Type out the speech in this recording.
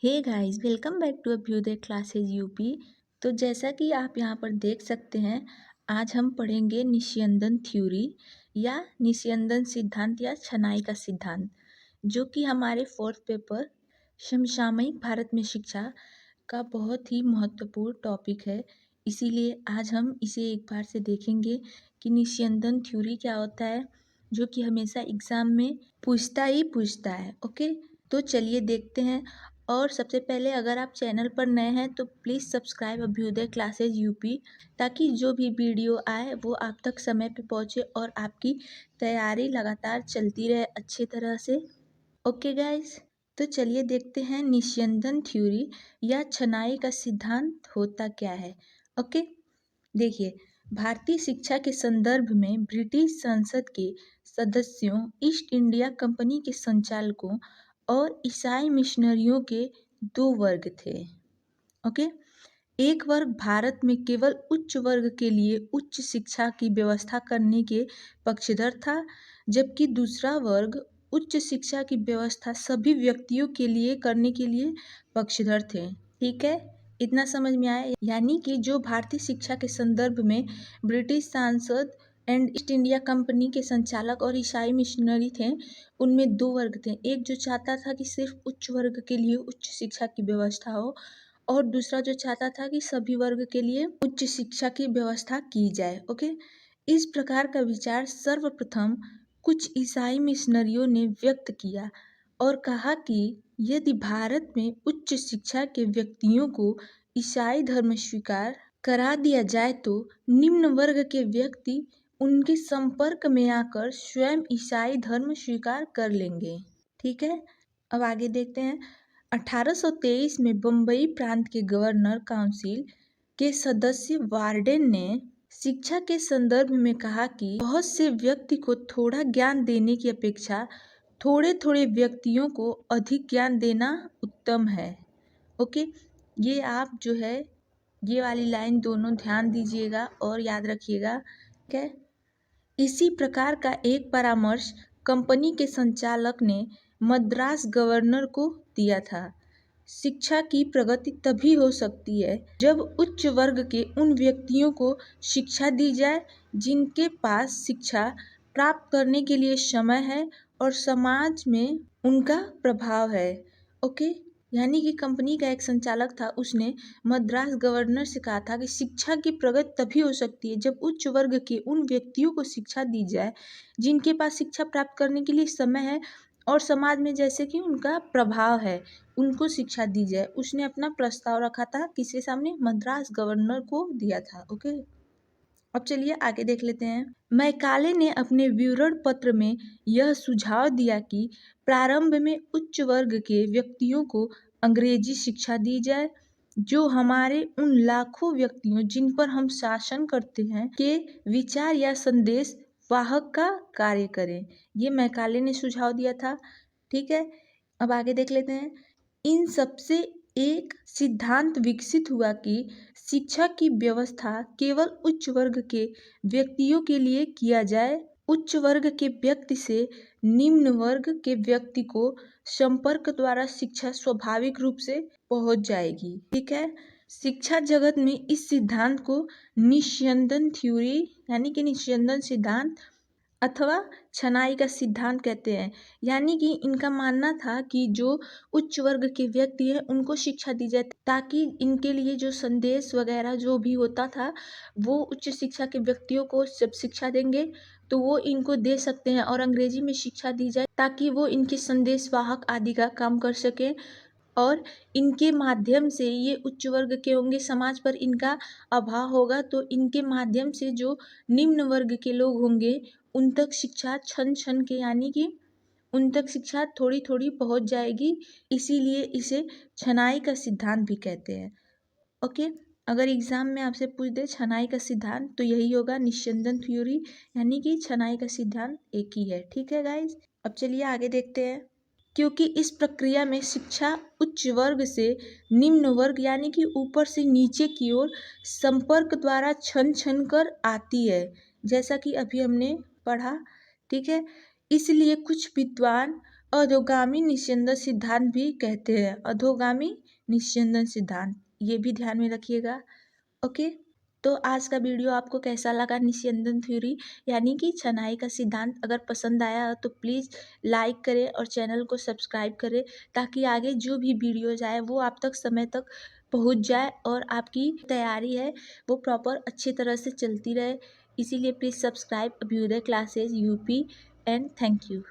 Hey guys, welcome back to Abhyudaya classes UP. तो जैसा कि आप यहाँ पर देख सकते हैं, आज हम पढ़ेंगे निस्यंदन थ्योरी या निस्यंदन सिद्धांत या छनाई का सिद्धांत, जो कि हमारे फोर्थ पेपर समसामयिक भारत में शिक्षा का बहुत ही महत्वपूर्ण टॉपिक है। इसीलिए आज हम इसे एक बार से देखेंगे कि निस्यंदन थ्योरी क्या होता है, जो कि हमेशा एग्जाम में पूछता है। ओके, तो चलिए देखते हैं। और सबसे पहले अगर आप चैनल पर नए हैं तो please subscribe Abhyudaya classes UP, ताकि जो भी वीडियो आए वो आप तक समय पे पहुँचे और आपकी तैयारी लगातार चलती रहे अच्छी तरह से। ओके गाइस, तो चलिए देखते हैं निस्यंदन थ्योरी या छनाई का सिद्धांत होता क्या है। ओके, देखिए, भारतीय शिक्षा के संदर्भ में ब्रिटिश संसद के सदस्यों, ईस्ट इंडिया कंपनी के संचालकों और ईसाई मिशनरियों के दो वर्ग थे। ओके, एक वर्ग भारत में केवल उच्च वर्ग के लिए उच्च शिक्षा की व्यवस्था करने के पक्षधर था, जबकि दूसरा वर्ग उच्च शिक्षा की व्यवस्था सभी व्यक्तियों के लिए करने के लिए पक्षधर थे। ठीक है, इतना समझ में आया। यानी कि जो भारतीय शिक्षा के संदर्भ में ब्रिटिश सांसद एंड ईस्ट इंडिया कंपनी के संचालक और ईसाई मिशनरी थे, उनमें दो वर्ग थे। एक जो चाहता था कि सिर्फ उच्च वर्ग के लिए उच्च शिक्षा की व्यवस्था हो, और दूसरा जो चाहता था कि सभी वर्ग के लिए उच्च शिक्षा की व्यवस्था की जाए। ओके, इस प्रकार का विचार सर्वप्रथम कुछ ईसाई मिशनरियों ने व्यक्त किया और कहा कि यदि भारत में उच्च शिक्षा के व्यक्तियों को ईसाई धर्म स्वीकार करा दिया जाए तो निम्न वर्ग के व्यक्ति उनके संपर्क में आकर स्वयं ईसाई धर्म स्वीकार कर लेंगे। ठीक है, अब आगे देखते हैं। 1823 में बम्बई प्रांत के गवर्नर काउंसिल के सदस्य वार्डेन ने शिक्षा के संदर्भ में कहा कि बहुत से व्यक्ति को थोड़ा ज्ञान देने की अपेक्षा थोड़े थोड़े व्यक्तियों को अधिक ज्ञान देना उत्तम है। ओके, ये आप जो है ये वाली लाइन दोनों ध्यान दीजिएगा और याद रखिएगा। ठीक है, इसी प्रकार का एक परामर्श कंपनी के संचालक ने मद्रास गवर्नर को दिया था। शिक्षा की प्रगति तभी हो सकती है जब उच्च वर्ग के उन व्यक्तियों को शिक्षा दी जाए जिनके पास शिक्षा प्राप्त करने के लिए समय है और समाज में उनका प्रभाव है। ओके, यानी कि कंपनी का एक संचालक था, उसने मद्रास गवर्नर से कहा था कि शिक्षा की प्रगति तभी हो सकती है जब उच्च वर्ग के उन व्यक्तियों को शिक्षा दी जाए जिनके पास शिक्षा प्राप्त करने के लिए समय है और समाज में जैसे कि उनका प्रभाव है, उनको शिक्षा दी जाए। उसने अपना प्रस्ताव रखा था, किसके सामने? मद्रास गवर्नर को दिया था। ओके, अब चलिए आगे देख लेते हैं। मैकाले ने अपने विवरण पत्र में यह सुझाव दिया कि प्रारंभ में उच्च वर्ग के व्यक्तियों को अंग्रेजी शिक्षा दी जाए, जो हमारे उन लाखों व्यक्तियों जिन पर हम शासन करते हैं के विचार या संदेश वाहक का कार्य करें। ये मैकाले ने सुझाव दिया था। ठीक है, अब आगे देख लेते हैं। इन सबसे एक सिद्धांत विकसित हुआ कि शिक्षा की व्यवस्था केवल उच्च वर्ग के व्यक्तियों के लिए किया जाए। उच्च वर्ग के व्यक्ति से निम्न वर्ग के व्यक्ति को संपर्क द्वारा शिक्षा स्वाभाविक रूप से पहुंच जाएगी। ठीक है, शिक्षा जगत में इस सिद्धांत को निस्यंदन थ्योरी यानी कि निस्यंदन सिद्धांत अथवा छनाई का सिद्धांत कहते हैं। यानी कि इनका मानना था कि जो उच्च वर्ग के व्यक्ति हैं उनको शिक्षा दी जाए, ताकि इनके लिए जो संदेश वगैरह जो भी होता था वो उच्च शिक्षा के व्यक्तियों को जब शिक्षा देंगे तो वो इनको दे सकते हैं, और अंग्रेजी में शिक्षा दी जाए ताकि वो इनके संदेश वाहक आदि का काम कर सके, और इनके माध्यम से ये उच्च वर्ग के होंगे, समाज पर इनका अभाव होगा तो इनके माध्यम से जो निम्न वर्ग के लोग होंगे उन तक शिक्षा छन छन के यानी कि उन तक शिक्षा थोड़ी थोड़ी पहुंच जाएगी। इसीलिए इसे छनाई का सिद्धांत भी कहते हैं। ओके, अगर एग्जाम में आपसे पूछ दे छनाई का सिद्धांत तो यही होगा, निस्यंदन थ्योरी, यानी कि छनाई का सिद्धांत एक ही है। ठीक है गाइज, अब चलिए आगे देखते हैं। क्योंकि इस प्रक्रिया में शिक्षा उच्च वर्ग से निम्न वर्ग यानी कि ऊपर से नीचे की ओर संपर्क द्वारा छन छन कर आती है, जैसा कि अभी हमने पढ़ा। ठीक है, इसलिए कुछ विद्वान अधोगामी निस्यंदन सिद्धांत भी कहते हैं। अधोगामी निस्यंदन सिद्धांत, ये भी ध्यान में रखिएगा। ओके, तो आज का वीडियो आपको कैसा लगा? निस्यंदन थ्योरी यानी कि छनाई का सिद्धांत अगर पसंद आया तो प्लीज़ लाइक करें और चैनल को सब्सक्राइब करें, ताकि आगे जो भी वीडियोज आए वो आप तक समय तक पहुंच जाए और आपकी तैयारी है वो प्रॉपर अच्छी तरह से चलती रहे। इसीलिए please subscribe Abhyudaya classes UP and thank you.